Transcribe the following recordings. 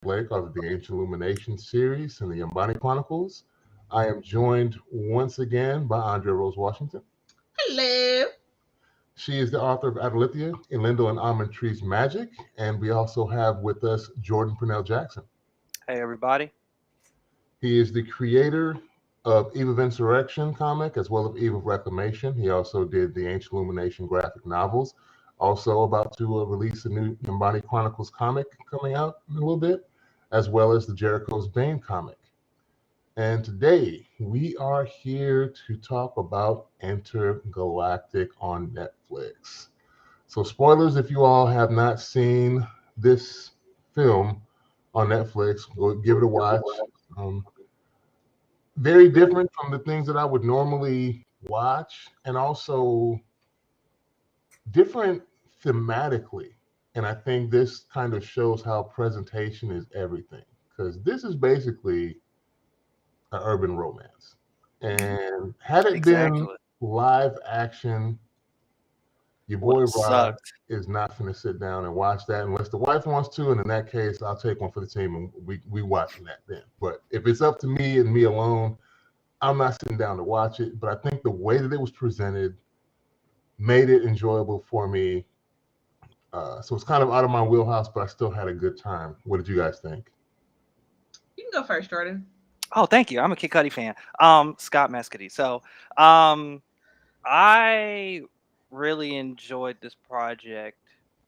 Blake of the Ancient Illumination series and the Ambani Chronicles. I am joined once again by Andrea Rose Washington. Hello. She is the author of Adalithia, Elendil and Almond Tree's Magic, and we also have with us Jordan Purnell Jackson. Hey, everybody. He is the creator of Eve of Insurrection comic as well as Eve of Reclamation. He also did the Ancient Illumination graphic novels. Also about to release a new Ambani Chronicles comic coming out in a little bit, as well as the Jericho's Bane comic. And today we are here to talk about Intergalactic on Netflix. So, spoilers if you all have not seen this film on Netflix, go give it a watch. Um, Very different from the things that I would normally watch, and also different thematically. And I think this kind of shows how presentation is everything, because this is basically an urban romance. And had it been Exactly. live action, your Would boy have Rod sucked. is not going to sit down and watch that unless the wife wants to. And in that case, I'll take one for the team and we watching that then. But if it's up to me and me alone, I'm not sitting down to watch it. But I think the way that it was presented made it enjoyable for me. So it's kind of out of my wheelhouse, but I still had a good time. What did you guys think? You can go first, Jordan. Oh, thank you. I'm a Kid Cudi fan. Scott Mescudi. So, I really enjoyed this project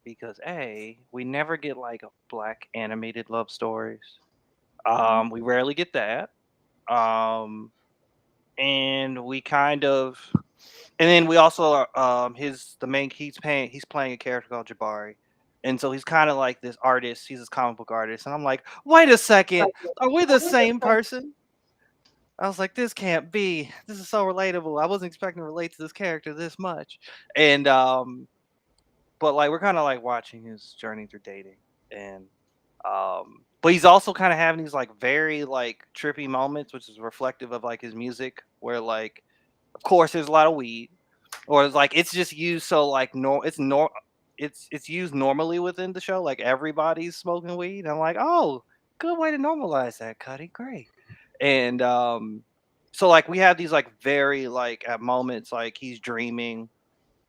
because we never get like a black animated love stories. We rarely get that. Um, and we kind of, and then we also he's playing a character called Jabari. And so he's kind of like this artist. He's this comic book artist, and I'm like, wait a second, are we the same person? I was like, this can't be. This is so relatable. I wasn't expecting to relate to this character this much. And but like we're kind of like watching his journey through dating. And but he's also kind of having these like very like trippy moments, which is reflective of like his music, where like of course there's a lot of weed. Or it's like it's just used so like it's used normally within the show. Like everybody's smoking weed. I'm like, oh, good way to normalize that, Cuddy. Great. And so like we have these like very like at moments like he's dreaming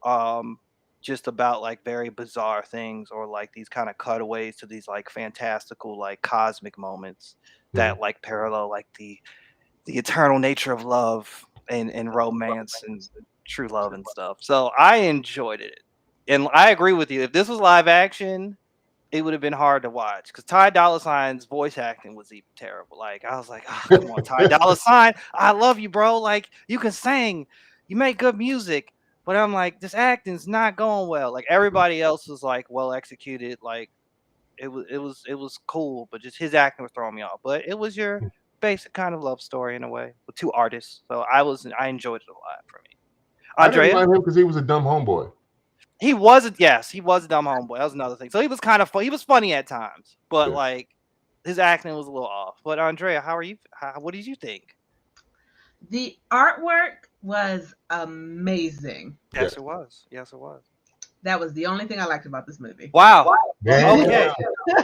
um just about like very bizarre things or like these kind of cutaways to these like fantastical like cosmic moments Mhm. that like parallel like the eternal nature of love and romance and true love and stuff. So I enjoyed it. And I agree with you. If this was live action, it would have been hard to watch because Ty Dolla Sign's voice acting was even terrible. Like I was like, oh come on, Ty Dolla Sign, I love you, bro. Like you can sing, you make good music, but I'm like, this acting's not going well. Like everybody else was like well executed. Like it was cool, but just his acting was throwing me off. But it was your basic kind of love story in a way with two artists. So I enjoyed it a lot for me. I didn't Andrea, mind him because he was a dumb homeboy. he was a dumb homeboy. That was another thing. So he was kind of fun. He was funny at times, but Yeah. like his acting was a little off. But Andrea, how are you? What did you think? The artwork was amazing. Yes. Yes, it was. Yes, it was. That was the only thing I liked about this movie. Wow. Yeah. Okay. She's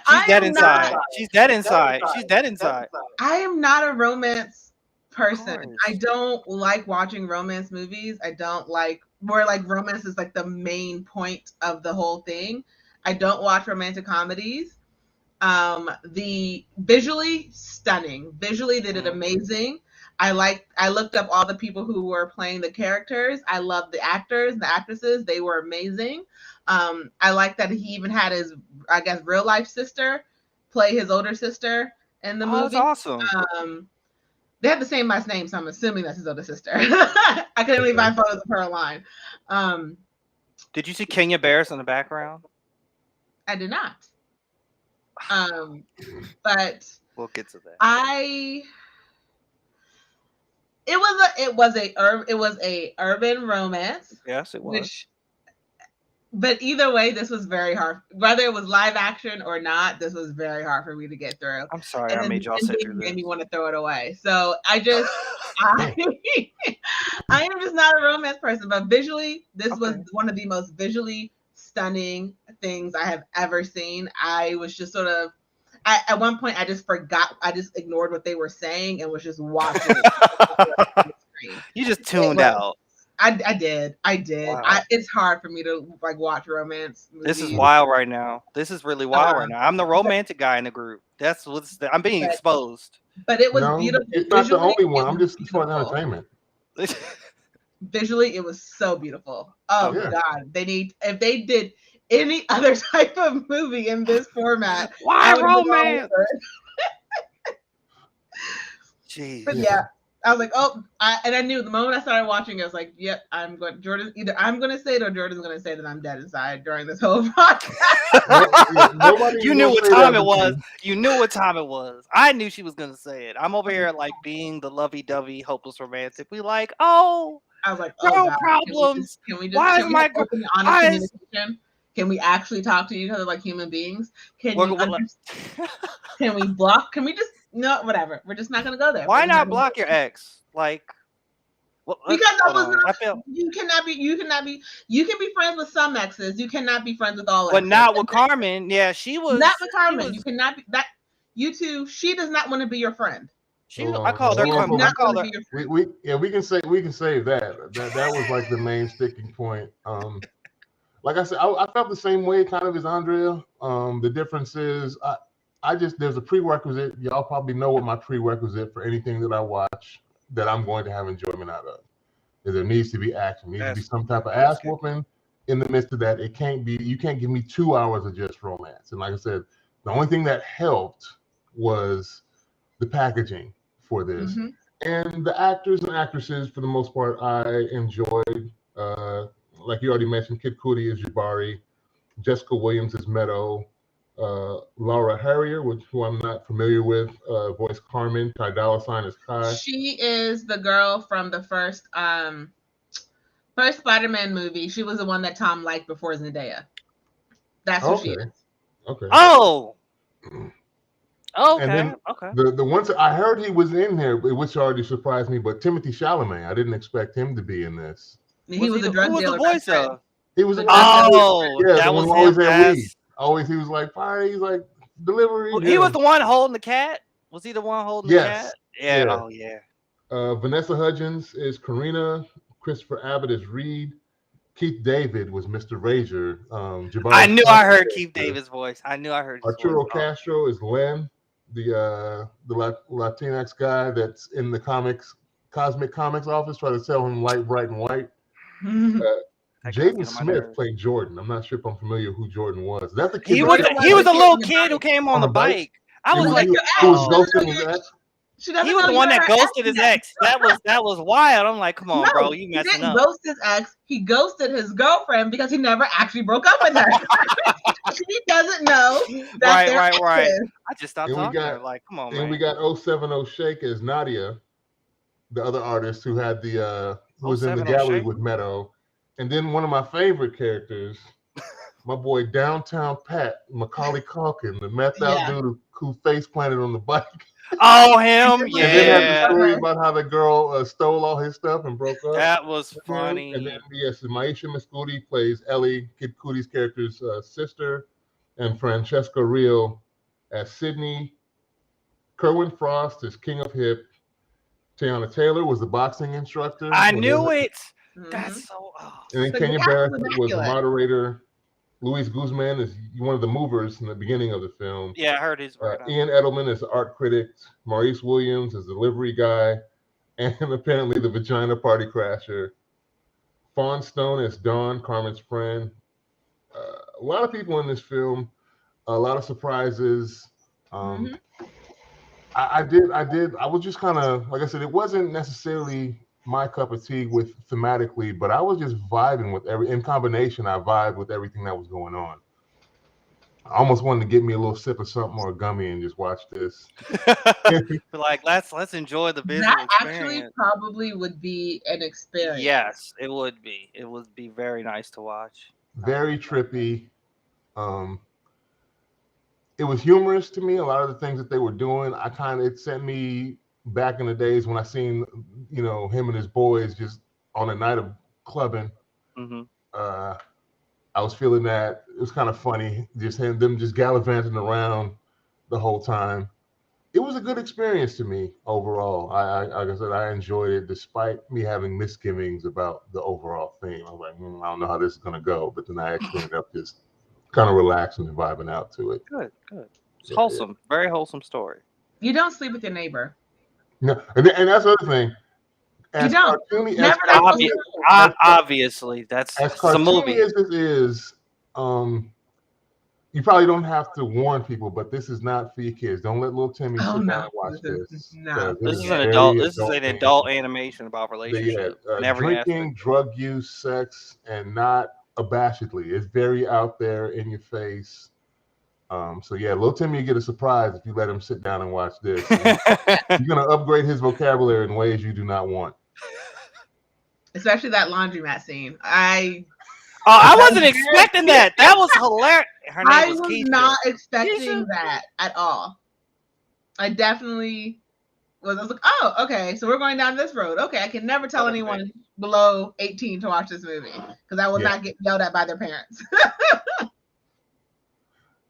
I dead am not inside. She's dead inside. She's dead inside. I am not a romance Of person. I course. don't like watching romance movies. I don't like where like romance is like the main point of the whole thing. I don't watch romantic comedies. The visually stunning. Visually they did Mm. amazing. I looked up all the people who were playing the characters. I love the actors, the actresses. They were amazing. I like that he even had his, I guess, real life sister play his older sister in the Oh, that's movie. awesome. Um, they have the same last name, so I'm assuming that's his older sister. I couldn't even Okay. find photos of her online. Um, Did you see Kenya Barris in the background? I did not. Um, but We'll get to that. I it was a urban romance, Yes, it was. which but either way, this was very hard. Whether it was live action or not, this was very hard for me to get through. I'm sorry And I then made the y'all sit through ending made me this. want to throw it away. So I Oh, I am just not a romance person, but visually, this was Okay. one of the most visually stunning things I have ever seen. I was just sort of at one point I just forgot. I just ignored what they were saying and was just watching it. You just tuned out. I did. Wow. It's hard for me to like watch romance movies. This is wild right now. This is really wild right now. I'm the romantic guy in the group. That's what's. I'm being exposed. But it was No, beautiful. it's not the Visually, only one. it I'm was just for beautiful. entertainment. Visually, it was so beautiful. Oh Yeah. God, if they did any other type of movie in this format, Why I would have been all romance? over it. Jeez. But yeah, I was like, oh, I knew the moment I started watching, I was like, yep, I'm going. Jordan, either I'm going to say it or Jordan's going to say that I'm dead inside during this whole podcast. You knew what time it was. You knew what time it was. I knew she was going to say it. I'm over here like being the lovey-dovey, hopeless romantic. We like, oh, I was like, no oh God, problems. Can we Why is have my open, honest communication? Can we actually talk to each other like human beings? Can we block? Can we just no, whatever. We're just not gonna go there. Why not block your ex? Like, because I was not. You can be friends with some exes. You cannot be friends with all exes. But not with Carmen. Yeah, she was not with Carmen. You cannot be that. You two. She does not want to be your friend. I called her. I called her. We can save that. That was like the main sticking point. Like I said, I felt the same way kind of as Andrea. The difference is there's a prerequisite. Y'all probably know what my prerequisite for anything that I watch that I'm going to have enjoyment out of. There needs to be action. There needs to be some type of ass whooping in the midst of that. You can't give me 2 hours of just romance. And like I said, the only thing that helped was the packaging for this. Mm-hmm. And the actors and actresses, for the most part, I enjoyed. Like you already mentioned, Kid Cudi is Jabari, Jessica Williams is Meadow, Laura Harrier, who I'm not familiar with, voiced Carmen. Ty Dolla $ign is Kai. She is the girl from the first Spider-Man movie. She was the one that Tom liked before Zendaya. That's who she is. Okay. Oh. Okay. And then the ones I heard he was in here, which already surprised me, but Timothée Chalamet, I didn't expect him to be in this. He was a drug dealer. Who was the voice of? He was that was always at weed. Always he was like fire. He's like delivery. He was the one holding the cat. Was he the one holding the cat? Yeah. Oh yeah. Vanessa Hudgens is Karina. Christopher Abbott is Reed. Keith David was Mr. Rager. I knew I heard Keith David's voice. I knew I heard his Arturo voice. Castro is Len, the Latinx guy that's in the Cosmic Comics office, trying to sell him light, bright, and white. Jaden Smith played Jordan. I'm not sure if I'm familiar who Jordan was. That's the kid. He was a little kid who came on the bike. I was like, he was ghosting his ex. He was the one that ghosted his ex. That was wild. I'm like, come on, bro, you messing up. He didn't ghost his ex. He ghosted his girlfriend because he never actually broke up with her. She doesn't know. Right. I just stopped talking to her. Like, come on, man. And we got 070 Shake as Nadia, the other artist who had who was in the gallery with Meadow. And then one of my favorite characters, my boy Downtown Pat, Macaulay Culkin, the meth out dude who face planted on the bike. Oh, him? Yeah. And then had the story about how the girl stole all his stuff and broke up. That was funny. And then, yes, Maisha Mascoudi plays Ellie, Kid Cudi's character's sister, and Francesca Real as Sydney. Kerwin Frost is King of Hip. Tiana Taylor was the boxing instructor. I knew it. That's so. And then Kenya Barrett was the moderator. Luis Guzman is one of the movers in the beginning of the film. Yeah, I heard his. Ian Edelman is the art critic. Maurice Williams is the delivery guy. And apparently the vagina party crasher. Fawn Stone is Dawn, Carmen's friend. A lot of people in this film. A lot of surprises. I was just kind of, like I said, it wasn't necessarily my cup of tea thematically, but I was just vibing with in combination, I vibed with everything that was going on. I almost wanted to get me a little sip of something or a gummy and just watch this. Like, let's enjoy the visual experience. Actually probably would be an experience. Yes, it would be. It would be very nice to watch. Very trippy. It was humorous to me. A lot of the things that they were doing, it sent me back in the days when I seen, him and his boys just on a night of clubbing. I was feeling that. It was kind of funny, just them just gallivanting around, the whole time. It was a good experience to me overall. Like I said, I enjoyed it despite me having misgivings about the overall theme. I was like, I don't know how this is going to go, but then I actually ended up just kind of relaxing and vibing out to it. Good, good. It's Yeah, wholesome, very wholesome story. You don't sleep with your neighbor. No, and that's the other thing. You As don't. cartoony Never done. Obviously, that's as it's a cartoony movie. as this is, you probably don't have to warn people, but this is not for your kids. Don't let little Timmy Oh sit down no, and watch this is this not because for it This is is an kids. adult. very This is adult an themed. adult animation about The relationship in every drinking, aspect. drug use, sex, and not abashedly. It's very out there in your face. So yeah, little Timmy, you get a surprise if you let him sit down and watch this. You're gonna upgrade his vocabulary in ways you do not want. Especially that laundromat scene. I wasn't expecting that. That was hilarious. Her name I was was Keisha. not expecting Keisha? that at all. I definitely was. I was like, oh, okay, so we're going down this road. Okay, I can never tell anyone below 18 to watch this movie because I will not get yelled at by their parents.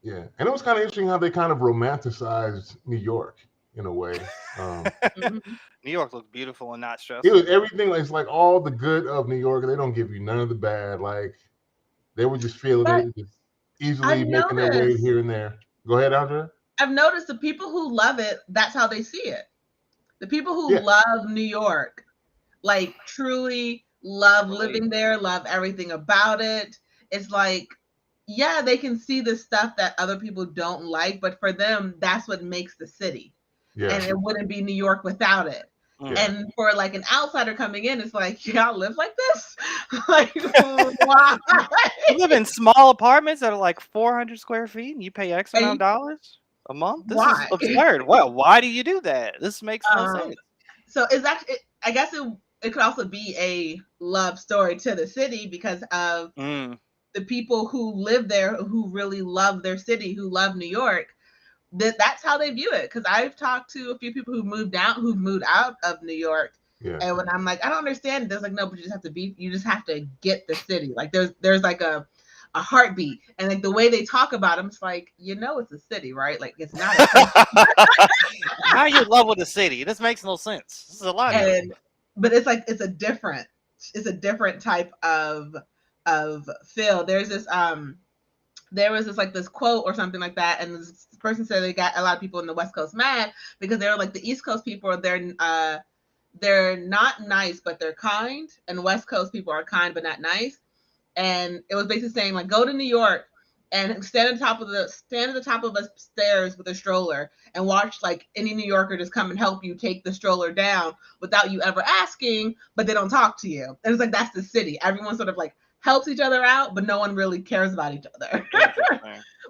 Yeah, and it was kind of interesting how they kind of romanticized New York in a way. Mhm. New York looks beautiful and not It stressful. was everything. It's like all the good of New York. They don't give you none of the bad. Like they were just feeling But it, just easily I've making their way noticed, here and there. Go ahead, Andrea. I've noticed the people who love it, that's how they see it. The people who Yeah, love New York, like truly love living there, love everything about it. It's like, yeah, they can see the stuff that other people don't like, but for them, that's what makes the city. yeah, And it wouldn't be New York without it. Mm. And for like an outsider coming in, it's like, y'all live like this? Like, why? You live in small apartments that are like 400 square feet and you pay X amount of And dollars a month? This is why? absurd. Well, why do you do that? This makes no sense. So it's actually, I guess it could also be a love story to the city because of the people who live there, who really love their city, who love New York. That's how they view it. Because I've talked to a few people who've moved out of New York. yeah. And when I'm like, I don't understand it, there's like, no, but you just have to get the city. Like there's like a heartbeat. And like the way they talk about them, it's like, it's a city, right? Like it's not a city. How are you in love with the city? This makes no sense. This is a lot. But it's like it's a different type of feel. There was this quote or something like that, and this person said they got a lot of people in the West Coast mad because they're like, the East Coast people, they're not nice but they're kind, and West Coast people are kind but not nice. And it was basically saying, like, go to New York and stand at the top of the stairs with a stroller and watch like any New Yorker just come and help you take the stroller down without you ever asking, but they don't talk to you. And it's like, that's the city. Everyone sort of like helps each other out, but no one really cares about each other.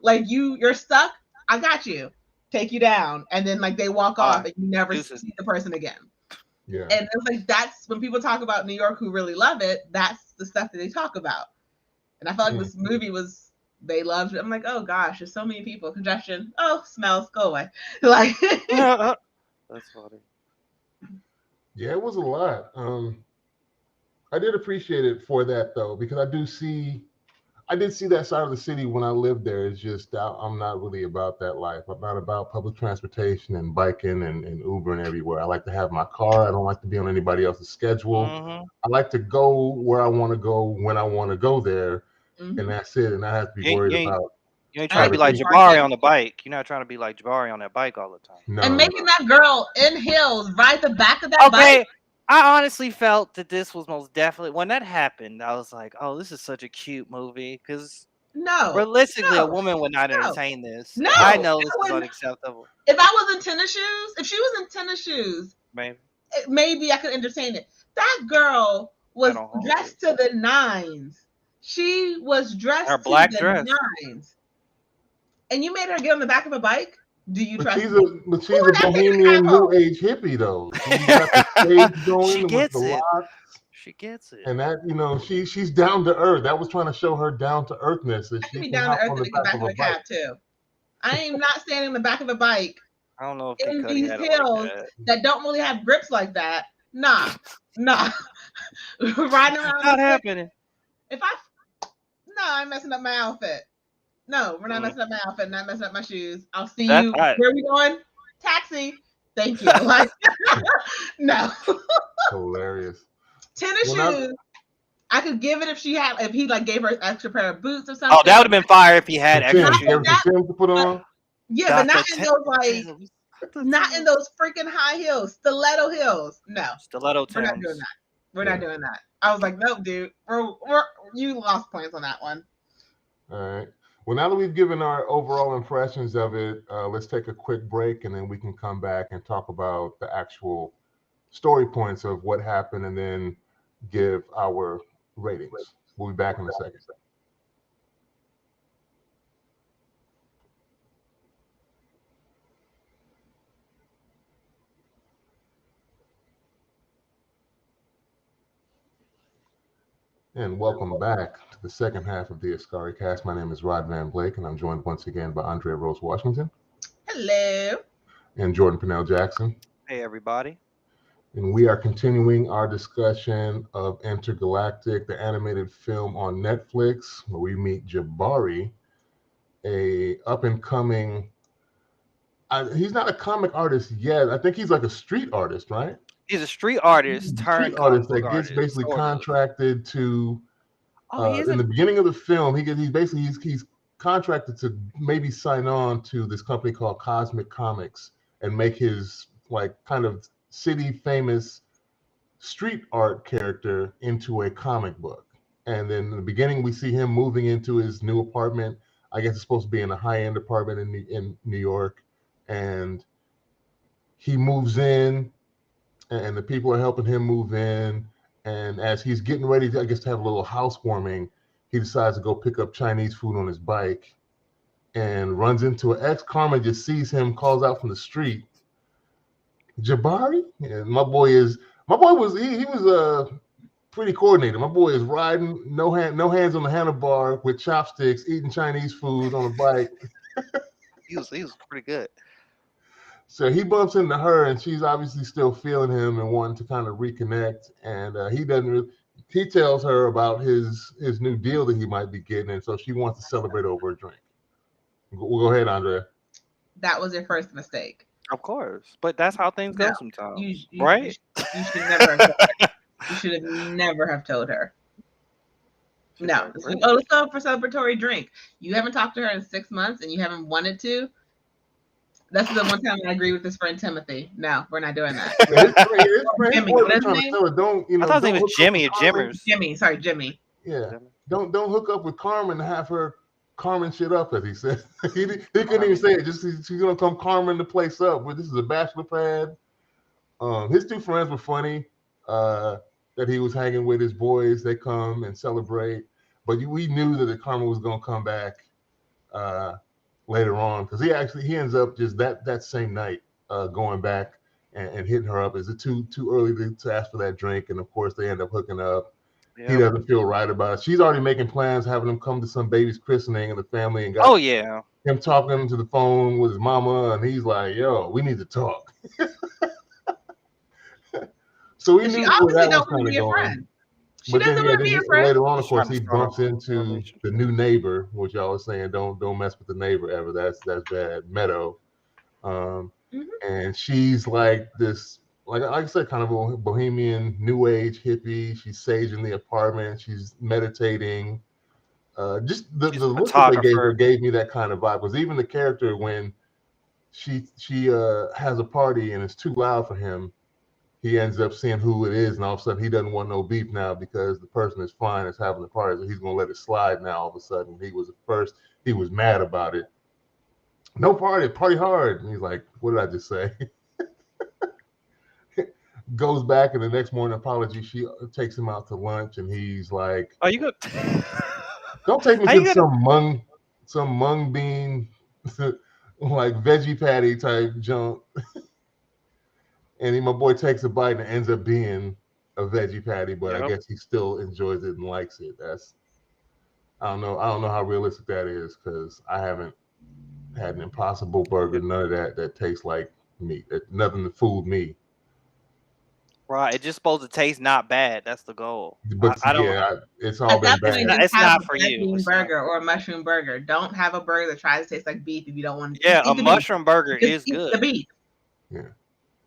Like you're stuck, I got you, take you down, and then like they walk off and you never see the person again. Yeah. And it's like, that's when people talk about New York who really love it, that's the stuff that they talk about. And I felt like this movie they loved it. I'm like, oh gosh, there's so many people. Congestion. Oh, smells, go away. Like that's funny. Yeah, it was a lot. I did appreciate it for that though, because I did see that side of the city when I lived there. It's just I'm not really about that life. I'm not about public transportation and biking and Ubering everywhere. I like to have my car. I don't like to be on anybody else's schedule. I like to go where I want to go when I want to go there, and that's it. And I have to be worried about. You ain't trying to be like Jabari on the bike. You're not trying to be like Jabari on that bike all the time. No, and making that girl in heels ride the back of that bike. I honestly felt that this was most definitely, when that happened, I was like, oh, this is such a cute movie. Because realistically, a woman would not entertain this. No, I know this is unacceptable. If I was in tennis shoes, if she was in tennis shoes, maybe I could entertain it. That girl was dressed to the nines. She was dressed her black to the dress. Nines. And you made her get on the back of a bike? Do you trust she's a bohemian new age hippie though. She's got the stage going. She gets with the it. locks. She gets it. And that, she's down to earth. That was trying to show her down to earthness. That I she can be can down to hop earth on in the the back of a cab too. I am not standing in the back of a bike. I don't know if in these hills that don't really have grips like that. Nah. Riding around. Not happening. I'm messing up my outfit. No, we're not messing up my outfit, not messing up my shoes. I'll see That's you. hot. Where are we going? Taxi. Thank you. Like, no. Hilarious. Tennis Well, now, shoes. I could give it if he like gave her an extra pair of boots or something. Oh, that would have been fire if he had some extra Tim's, shoes. some Tim's to put on. Yeah, but not in Dr. those like Tim's. not in those freaking high heels, stiletto heels. No, Stiletto we're not Tim's. doing that. We're not doing that. I was like, nope, dude. You lost points on that one. All right. Well, now that we've given our overall impressions of it, let's take a quick break, and then we can come back and talk about the actual story points of what happened, and then give our ratings. We'll be back in a second. And welcome back to the second half of the Askari cast. My name is Rod Van Blake, and I'm joined once again by Andrea Rose Washington. Hello. And Jordan Purnell Jackson. Hey, everybody. And we are continuing our discussion of Entergalactic, the animated film on Netflix, where we meet Jabari, a up-and-coming... he's not a comic artist yet. I think he's like a street artist, right? He's a street artist turned street artist comic that book gets artist, basically sort of. contracted to... Oh, in the beginning of the film, he's contracted to maybe sign on to this company called Cosmic Comics and make his like kind of city famous street art character into a comic book. And then in the beginning, we see him moving into his new apartment. I guess it's supposed to be in a high-end apartment in New York. And he moves in, and the people are helping him move in. And as he's getting ready, to have a little housewarming, he decides to go pick up Chinese food on his bike and runs into an ex. Carmen just sees him, calls out from the street, Jabari. And my boy was pretty coordinated. My boy is riding, no hands on the handlebar with chopsticks, eating Chinese food on a bike. He was pretty good. So he bumps into her, and she's obviously still feeling him and wanting to kind of reconnect. And he tells her about his new deal that he might be getting, and so she wants to celebrate over a drink. We'll go ahead, Andrea. That was your first mistake. Of course, but that's how things go sometimes, right? You should never have told her. You should have never have told her. No. Let's go for celebratory drink. You haven't talked to her in 6 months, and you haven't wanted to. That's the one time I agree with his friend Timothy. No, we're not doing that. Jimmy. I thought his name was Jimmy or Jimmers. Jimmy. Yeah. Don't hook up with Carmen and have her Carmen shit up, as he said. he couldn't even say it. Just she's gonna come Carmen the place up. This is a bachelor pad. His two friends were funny. That he was hanging with his boys. They come and celebrate, but we knew that the Carmen was gonna come back later on, because he ends up just that same night going back and hitting her up. Is it too early to ask for that drink? And of course they end up hooking up. Yep. He doesn't feel right about it. She's already making plans, having him come to some baby's christening and the family, and got him talking to the phone with his mama, and he's like, yo, we need to talk. So we knew where that was kind of going. But then later on, of course, he bumps into the new neighbor, which y'all was saying, don't mess with the neighbor ever. That's bad. Meadow. And she's like this, like I said, kind of a bohemian, new age hippie. She's saging the apartment. She's meditating. Just the look that they gave me that kind of vibe. Because even the character, when she has a party and it's too loud for him, he ends up seeing who it is, and all of a sudden he doesn't want no beef now because the person is fine, is having the party, so he's gonna let it slide now. All of a sudden, he was mad about it. No party hard. And he's like, what did I just say? Goes back, and the next morning apology, she takes him out to lunch, and he's like, "Are you good? Don't take me to some mung bean like veggie patty type junk." And my boy takes a bite and ends up being a veggie patty, but I guess he still enjoys it and likes it. I don't know how realistic that is, because I haven't had an Impossible Burger, none of that tastes like meat. Nothing to fool me. Right. It's just supposed to taste not bad. That's the goal. But I don't. it's all At been that point, bad. just It's have not a for red you. bean It's not. burger or a mushroom burger. Don't have a burger that tries to taste like beef if you don't want to Yeah, eat a the beef. mushroom burger Just is eat good. the beef. Yeah,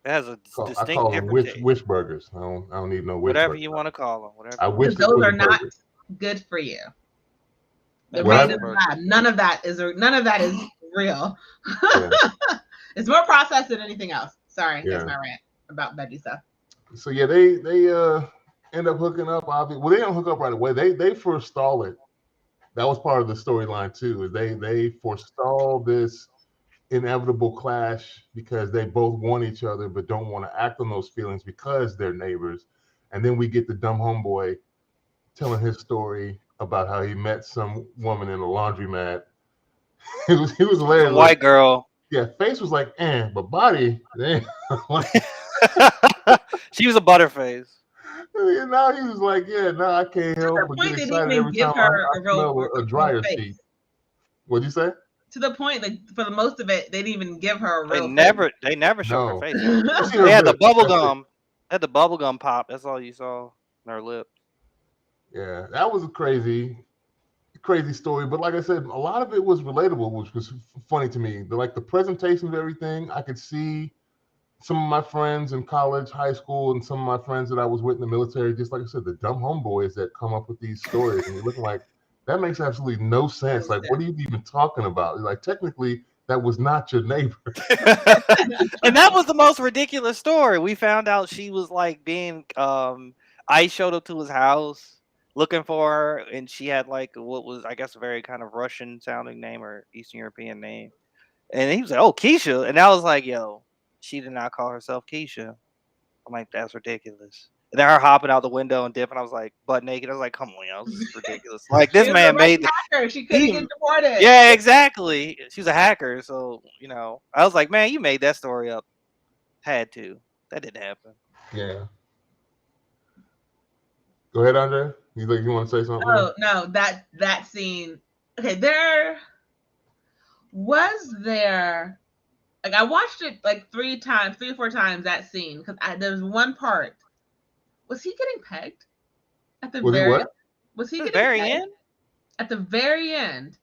It has a I distinct call them different taste. wish burgers. I don't need no wish Whatever burger. you want to call them. Whatever I you want wish Because to it those was are a not burger. good for you. The What made happened? is bad. None of that is real. Yeah, It's more processed than anything else. Sorry, that's yeah. my rant about veggie stuff. So yeah, they end up hooking up. Well, they don't hook up right away. They forestall it. That was part of the storyline too. Is they forestall this inevitable clash because they both want each other but don't want to act on those feelings because they're neighbors. And then we get the dumb homeboy telling his story about how he met some woman in a laundromat. He was hilarious. Some white girl. Yeah, face was like, but body, damn. She was a butterface. And now he was like, now I can't To help the but point, get they didn't excited even every give time her I smell a real dryer face. sheet. What'd you say? To the point, like for the most of it, they didn't even give her a They real never showed her No. face. You see her They had the lips. bubble That's it. gum. They had the bubble gum pop. That's all you saw in her lips. Yeah, that was a crazy story. But like I said, a lot of it was relatable, which was funny to me. The presentation of everything, I could see some of my friends in college, high school, and some of my friends that I was with in the military, just like I said, the dumb homeboys that come up with these stories. And you're looking like, that makes absolutely no sense. Like, what are you even talking about? Like, technically, that was not your neighbor. And that was the most ridiculous story. We found out she was like being Ice showed up to his house looking for her, and she had like what was, I guess, a very kind of Russian sounding name or Eastern European name. And he was like, "Oh, Keisha," and I was like, "Yo, she did not call herself Keisha." I'm like, "That's ridiculous." And then her hopping out the window and dipping, I was like, butt naked. I was like, "Come on, yo, this is ridiculous." Like, this She was man a made hacker. She couldn't get deported. yeah, exactly. She's a hacker, so I was like, "Man, you made that story up." Had to. That didn't happen. Yeah. Go ahead, Andrea. You want to say something? Oh no, that scene. Okay, like I watched it like 3 or 4 times that scene because there was one part. Was he getting pegged at the Was he what? Was he At the getting very pegged? end? At the very end,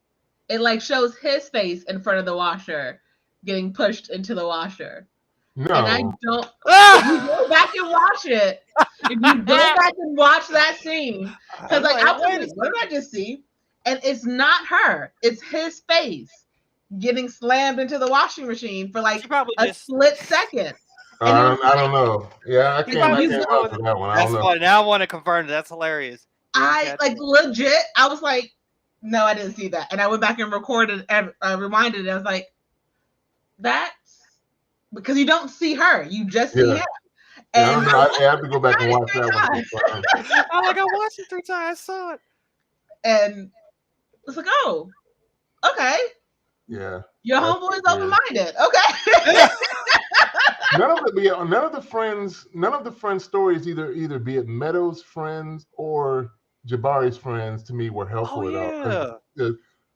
it like shows his face in front of the washer, getting pushed into the washer. No. And I don't. If you go back and watch it, if you go back and watch that scene, because like I was like, what did I just see? And it's not her; it's his face getting slammed into the washing machine for like a split second. I don't know. Yeah, I can't vouch for that one. I don't know. Funny. Now I want to confirm that's hilarious. I like legit. I was like, no, I didn't see that, and I went back and recorded and reminded it. I was like, that's because you don't see her; you just see him. And I have to go back and watch that one. I'm like, I watched it 3 times. I saw it, and it's like, oh, okay. Yeah. Your homeboy's open-minded. Okay. None of the friends' stories, either be it Meadows' friends or Jabari's friends, to me were helpful at all.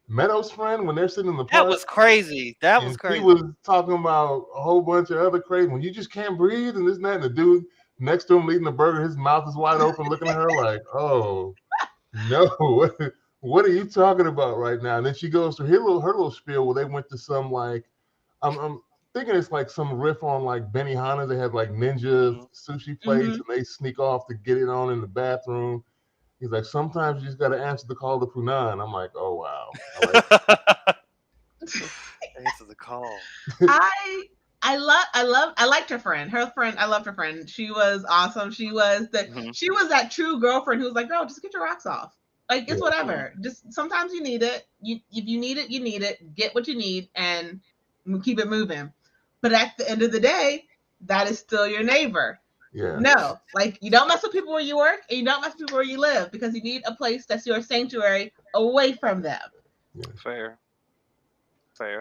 Meadows' friend, when they're sitting in the park, that was crazy. He was talking about a whole bunch of other crazy. When you just can't breathe and this and that, and the dude next to him eating the burger, his mouth is wide open, looking at her like, "Oh no, what are you talking about right now?" And then she goes to her little spiel where they went to some like, I'm thinking it's like some riff on like Benihana. They had like ninja sushi plates, and they sneak off to get it on in the bathroom. He's like, sometimes you just got to answer the call to Purnell. And I'm like, oh wow. Answer the call. I liked her friend. I loved her friend. She was awesome. She was that true girlfriend who was like, girl, just get your rocks off. Like, it's whatever. Just sometimes you need it. If you need it, you need it. Get what you need and keep it moving. But at the end of the day, that is still your neighbor. Yeah. No, like you don't mess with people where you work and you don't mess with people where you live because you need a place that's your sanctuary away from them. Yeah. Fair.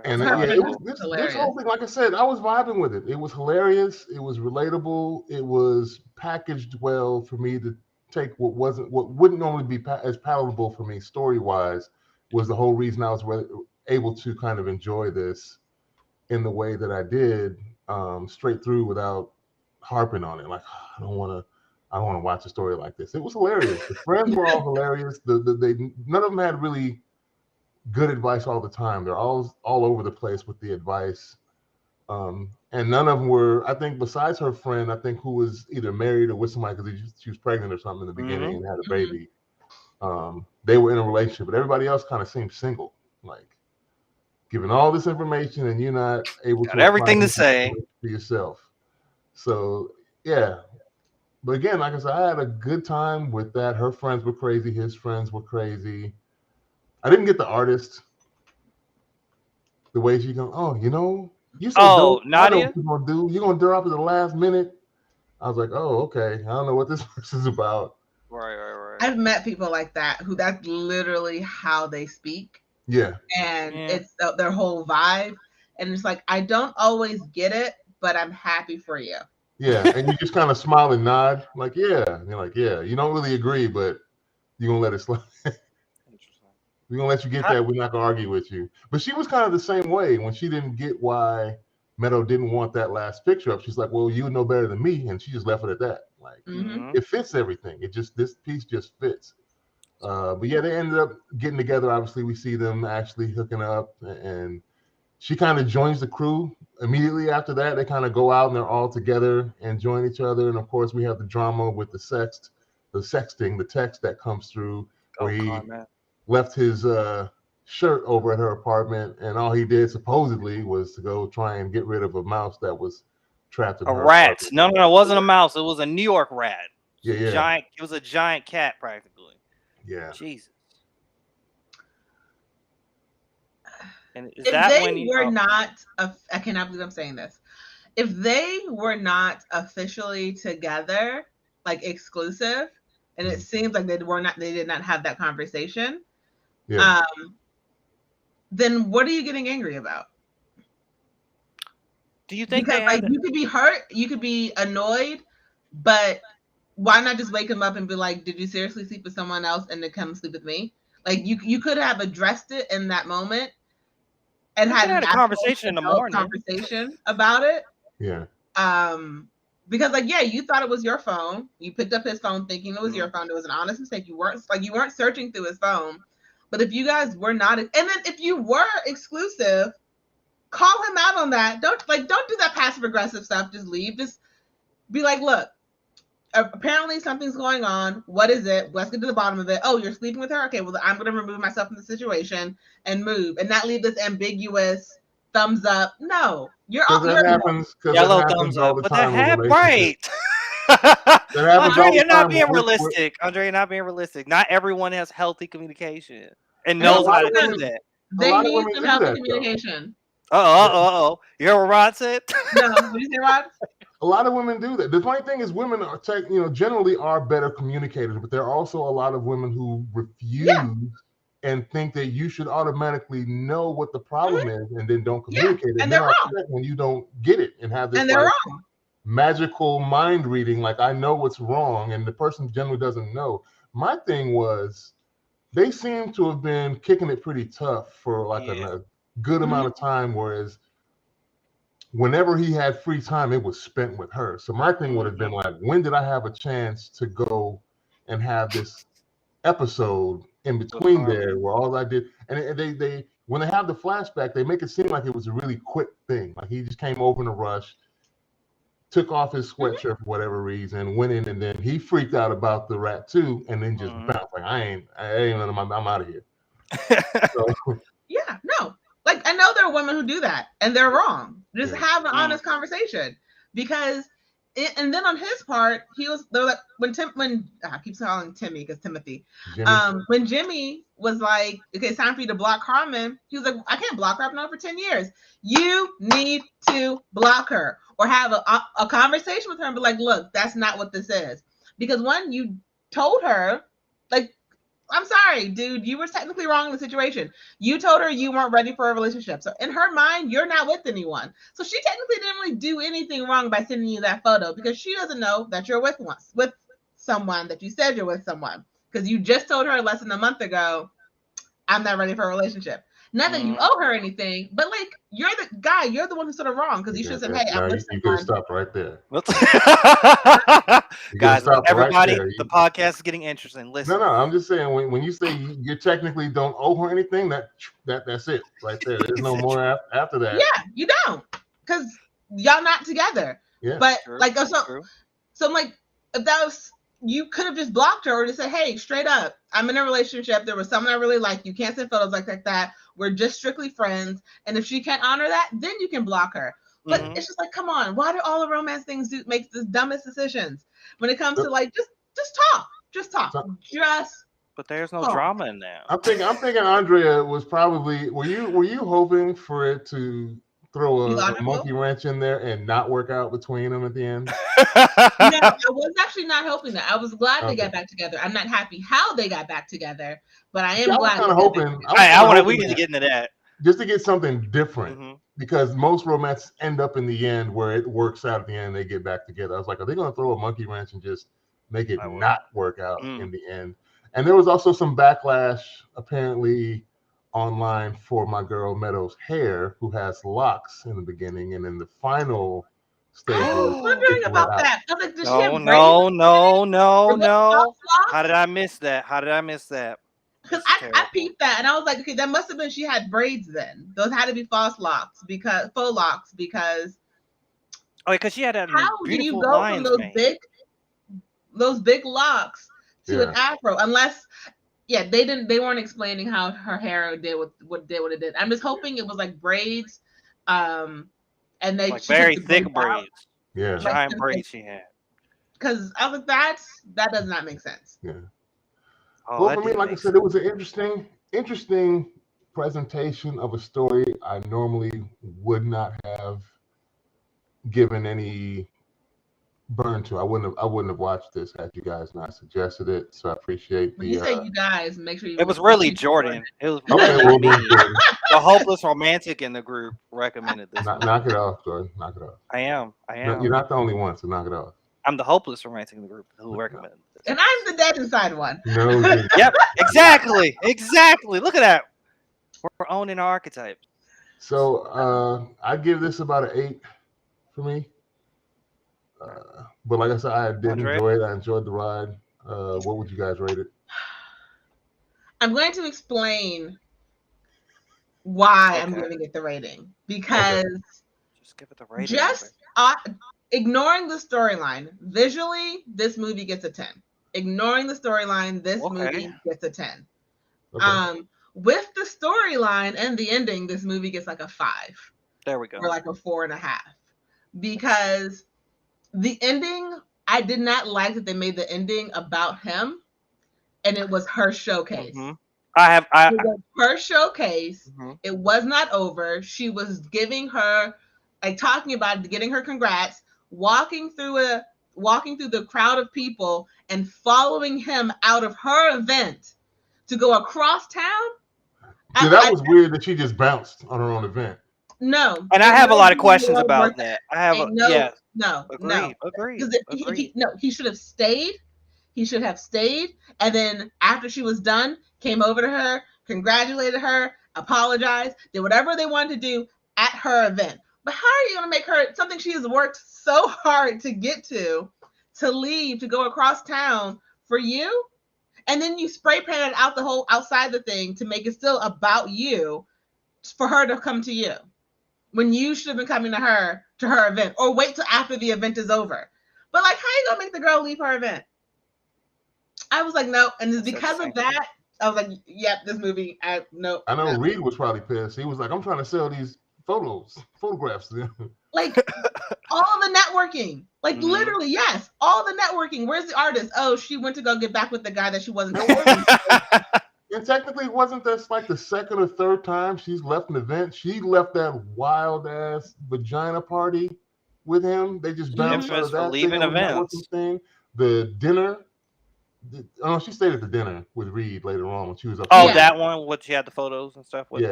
And this whole thing, like I said, I was vibing with it. It was hilarious. It was relatable. It was packaged well for me to take what wouldn't normally be as palatable for me story wise. Was the whole reason I was able to kind of enjoy this in the way that I did, straight through without harping on it. Like, I don't want to watch a story like this. It was hilarious. The friends were all hilarious. They none of them had really good advice all the time. They're all over the place with the advice. And none of them were, I think, besides her friend, I think, who was either married or with somebody because she was pregnant or something in the beginning and had a baby. They were in a relationship, but everybody else kind of seemed single, like giving all this information and you're not able Got to everything apply to say for yourself. So yeah, but again, like I said, I had a good time with that. Her friends were crazy. His friends were crazy. I didn't get the artist, the way she goes, oh, you're so dope. I know Nadia. what you're going to do. You're going to drop at the last minute. I was like, oh, okay. I don't know what this person's about. Right. I've met people like that who that's literally how they speak. Yeah. And it's their whole vibe. And it's like, I don't always get it, but I'm happy for you. Yeah. And you just kind of smile and nod, like, yeah. And you're like, yeah. You don't really agree, but you're going to let it slide. We're going to let you get that. We're not going to argue with you. But she was kind of the same way when she didn't get why Meadow didn't want that last picture up. She's like, well, you know better than me. And she just left it at that. Like, it fits everything. This piece just fits. But yeah, they ended up getting together. Obviously, we see them actually hooking up, and she kind of joins the crew immediately after that. They kind of go out and they're all together and join each other. And of course, we have the drama with the sexting, the text that comes through where he left his shirt over at her apartment, and all he did supposedly was to go try and get rid of a mouse that was trapped in her rat. apartment. No, it wasn't a mouse. It was a New York rat. Yeah. Giant. It was a giant cat, practically. Yeah. Jesus. And is if that they when you were not, I cannot believe I'm saying this. If they were not officially together, like exclusive, and it seems like they did not have that conversation, then what are you getting angry about? Do you think because you could be hurt, you could be annoyed, but why not just wake him up and be like, did you seriously sleep with someone else and then come sleep with me? Like you could have addressed it in that moment and had a conversation in the morning. Conversation about it. Yeah. Because you thought it was your phone. You picked up his phone thinking it was your phone. It was an honest mistake. You weren't searching through his phone. But if you guys were not, and then if you were exclusive, call him out on that. Don't do that passive aggressive stuff. Just leave. Just be like, look, apparently something's going on. What is it? Let's get to the bottom of it. Oh, you're sleeping with her? Okay, well, I'm going to remove myself from the situation and move and not leave this ambiguous thumbs up. No, that happens. Yellow thumbs up. But that happened, right. Andrea, you're not being realistic. Andrea, you're not being realistic. Not everyone has healthy communication and knows how to do that. They need some healthy communication. You hear what Rod said? No, what did you say, Rod? A lot of women do that. The funny thing is, women are generally are better communicators, but there are also a lot of women who refuse and think that you should automatically know what the problem is, and then don't communicate it. And they're wrong when you don't get it and have this wrong. Magical mind reading. Like, I know what's wrong, and the person generally doesn't know. My thing was, they seem to have been kicking it pretty tough for a good amount of time, whereas whenever he had free time, it was spent with her. So my thing would have been like, when did I have a chance to go and have this episode in between there where all I did, and they when they have the flashback, they make it seem like it was a really quick thing. Like, he just came over in a rush, took off his sweatshirt for whatever reason, went in, and then he freaked out about the rat too, and then just bounced like, I'm out of here. No. Like, I know there are women who do that, and they're wrong. Just have an honest conversation, because, and then on his part, they're like, when I keep calling Timmy because Timothy, when Jimmy was like, okay, it's time for you to block Carmen, he was like, I can't block her. I've known her for 10 years. You need to block her or have a conversation with her and be like, look, that's not what this is. Because one, you told her, like, I'm sorry, dude, you were technically wrong in the situation. You told her you weren't ready for a relationship. So in her mind, you're not with anyone. So she technically didn't really do anything wrong by sending you that photo, because she doesn't know that you're with someone, that you said you're with someone, because you just told her less than a month ago, I'm not ready for a relationship. Not that you owe her anything, but like you're the guy, you're the one who's sort of wrong because you should have said, "Hey, no, I'm you listening." could have stopped right there. You could have Guys, stopped everybody, right there. the podcast is getting interesting. Listen. No, I'm just saying when you say you technically don't owe her anything, that's it right there. There's no more after that. Yeah, you don't, because y'all not together. Yeah. But True, like, true. so I'm like, if that was, you could have just blocked her or just said, "Hey, straight up, I'm in a relationship. There was someone I really like. You can't send photos like that. We're just strictly friends. And if she can't honor that, then you can block her." But it's just like, come on, why do all the romance things make the dumbest decisions when it comes to like just talk. But there's no drama in that. I'm thinking Andrea was probably. Were you hoping for it to throw a monkey wrench in there and not work out between them at the end? No, I was actually not hoping that. I was glad they got back together. I'm not happy how they got back together, but I am glad. I was kind of hoping. We need to get into that. Just to get something different, because most romances end up in the end where it works out at the end. They get back together. I was like, are they going to throw a monkey wrench and just make it not work out in the end? And there was also some backlash apparently online for my girl Meadows' hair, who has locks in the beginning, and in the final stages. I was wondering about that. I was like, No. How did I miss that? Because I peeped that and I was like, okay, that must have been she had braids then. Those had to be faux locks because because she had that how do you go from those big locks to an afro? Unless they weren't explaining how her hair did what it did. I'm just hoping it was like braids, and they like very thick braids. Yeah, giant braids she had. Because I was like, that does not make sense. Yeah. Oh, well, for me, like I said, it was an interesting presentation of a story I normally would not have given any burn to. I wouldn't have watched this had you guys not suggested it. So I appreciate when you say you guys, make sure you. It was really Jordan. It was the hopeless romantic in the group recommended this. Knock it off, Jordan. Knock it off. I am. No, you're not the only one, so knock it off. I'm the hopeless romantic in the group who recommended this. And I'm the dead inside one. No. Yep. Exactly. Look at that. We're owning our archetypes. So I give this about an 8 for me. But like I said, I did enjoy it. I enjoyed the ride. What would you guys rate it? I'm going to explain why I'm giving it the rating. Because just give it the rating. Ignoring the storyline, visually, this movie gets a 10. Ignoring the storyline, this movie gets a 10. Okay. With the storyline and the ending, this movie gets like a 5. There we go. Or like a 4.5. Because the ending, I did not like that they made the ending about him, and it was her showcase. Mm-hmm. It was her showcase. Mm-hmm. It was not over. She was giving her, like talking about it, getting her congrats, walking through the crowd of people and following him out of her event to go across town. Yeah, that was weird that she just bounced on her own event. No. And I have a lot of questions about that. I have Agreed. He should have stayed. He should have stayed. And then after she was done, came over to her, congratulated her, apologized, did whatever they wanted to do at her event. But how are you going to make her something she has worked so hard to get to leave, to go across town for you? And then you spray painted out the whole outside the thing to make it still about you for her to come to you. When you should have been coming to her event, or wait till after the event is over. But like, how you gonna make the girl leave her event? I was like, no. And it's because of that, I was like, yep, this movie, no. I know Reed was probably pissed. He was like, I'm trying to sell these photographs. Like all the networking, like literally, yes, all the networking. Where's the artist? Oh, she went to go get back with the guy that she wasn't. And technically, wasn't this like the second or third time she's left an event? She left that wild ass vagina party with him. They just bounced out of that leaving events. Thing. The dinner. She stayed at the dinner with Reed later on when she was up. That one, what she had the photos and stuff with.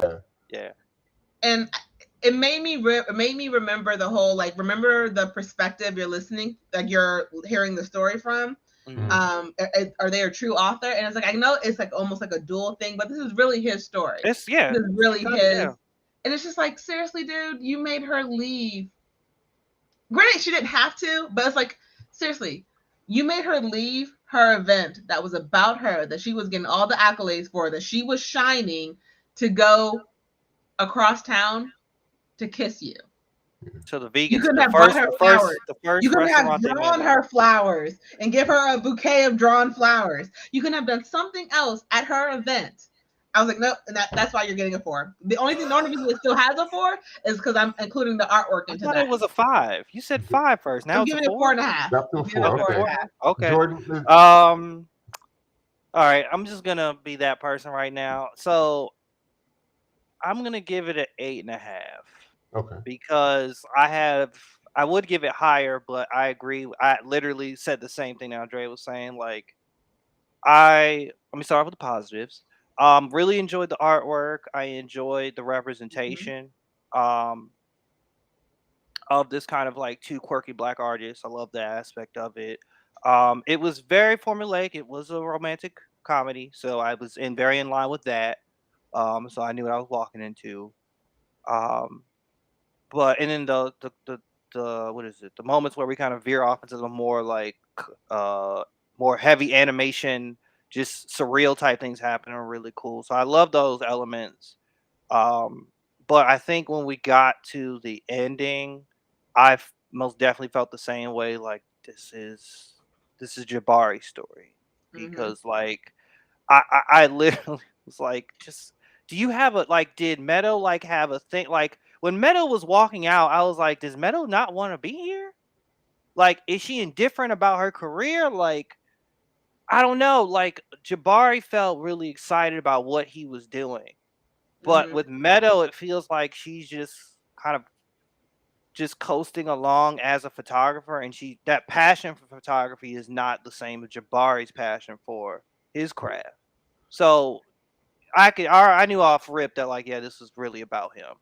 Yeah. And it made me remember the whole remember the perspective you're listening, like you're hearing the story from. Mhm. Are they a true author? And it's like, I know it's like almost like a dual thing, but this is really his story. It's yeah. This is really kinda, his. yeah. And it's just like, seriously, dude, you made her leave. Granted, she didn't have to, but it's like, seriously, you made her leave her event that was about her, that she was getting all the accolades for, that she was shining, to go across town to kiss you. To the You vegans, couldn't have brought her flowers. the You first could have restaurant they met drawn at. her flowers and give her a bouquet of drawn flowers. You could have done something else at her event. I was like, nope, and that's why you're getting a 4. The only reason it still has a 4 is because I'm including the artwork I into thought that. it was a 5. You said 5 first. Now I'm it's a giving it 4. 4.5. Up to a I'm giving it 4. a Okay. 4.5. Okay. Jordan, All right. I'm just gonna be that person right now. So I'm gonna give it an 8.5 okay. because I would give it higher, but I agree. I literally said the same thing that Andrea was saying. Like let me start with the positives. Really enjoyed the artwork. I enjoyed the representation. Um, of this kind of like two quirky black artists. I love that aspect of it. It was very formulaic. It was a romantic comedy, so I was very in line with that. So I knew what I was walking into. Um, but and then the what is it? The moments where we kind of veer off into the more like uh more heavy animation, just surreal type things happening are really cool. So I love those elements. Um, but I think when we got to the ending, most definitely felt the same way. Like this is Jabari's story because like I literally was like, just do you have a like? Did Meadow like have a thing? Like when Meadow was walking out, I was like, does Meadow not want to be here? Like, is she indifferent about her career? Like, I don't know. Like Jabari felt really excited about what he was doing. But with Meadow, it feels like she's just kind of just coasting along as a photographer, and that passion for photography is not the same as Jabari's passion for his craft. So I knew off rip that like, yeah, this is really about him.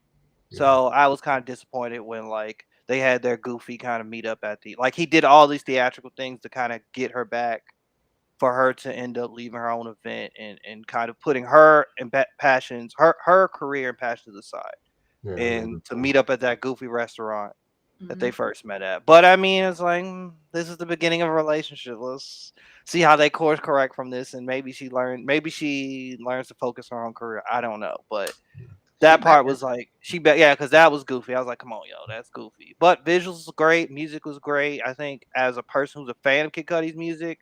Yeah. So I was kind of disappointed when like they had their goofy kind of meet up at like he did all these theatrical things to kind of get her back for her to end up leaving her own event and kind of putting her and passions, her career and passions aside, Yeah. and to meet up at that goofy restaurant that they Mhm. first met at. But I mean, it's like this is the beginning of a relationship. Let's see how they course correct from this, and maybe she learns to focus on her own career. I don't know, but that part was like yeah, because that was goofy. I was like, come on, yo, that's goofy. But visuals was great, music was great. I think as a person who's a fan of Kid Cudi's music,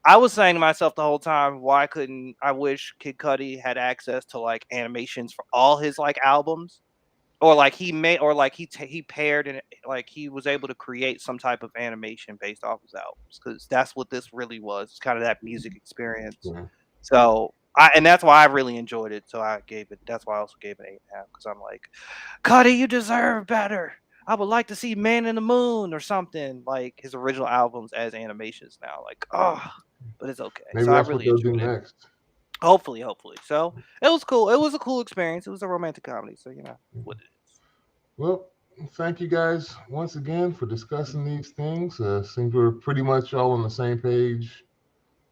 I was saying to myself the whole time, why couldn't I wish Kid Cudi had access to like animations for all his like albums, or like he made, or like he paired and like he was able to create some type of animation based off his albums, because that's what this really was. It's kind of that music experience. Yeah. So and that's why I really enjoyed it. So that's why I also gave it 8.5, because I'm like, Cudi, you deserve better. I would like to see Man in the Moon or something like his original albums as animations now. Like, but it's okay. Maybe So I that's what really they'll do enjoyed it. next. Hopefully. So it was cool. It was a cool experience. It was a romantic comedy. So what it is. Well, thank you guys once again for discussing these things. Seems we're pretty much all on the same page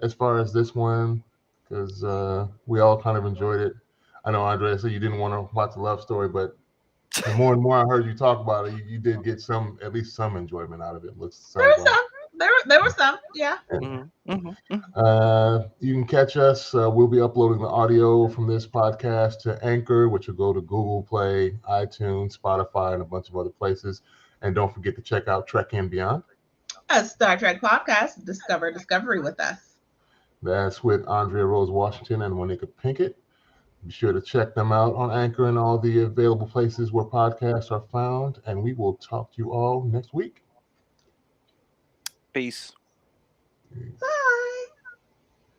as far as this one, because we all kind of enjoyed it. I know Andrea said you didn't want to watch the love story, but the more and more I heard you talk about it, you did get at least some enjoyment out of it. There were some. There were some. Yeah. You can catch us. We'll be uploading the audio from this podcast to Anchor, which will go to Google Play, iTunes, Spotify, and a bunch of other places. And don't forget to check out Trek and Beyond. A Star Trek podcast, Discover Discovery with us. That's with Andrea Rose Washington and Monica Pinkett. Be sure to check them out on Anchor and all the available places where podcasts are found. And we will talk to you all next week. Peace. Bye.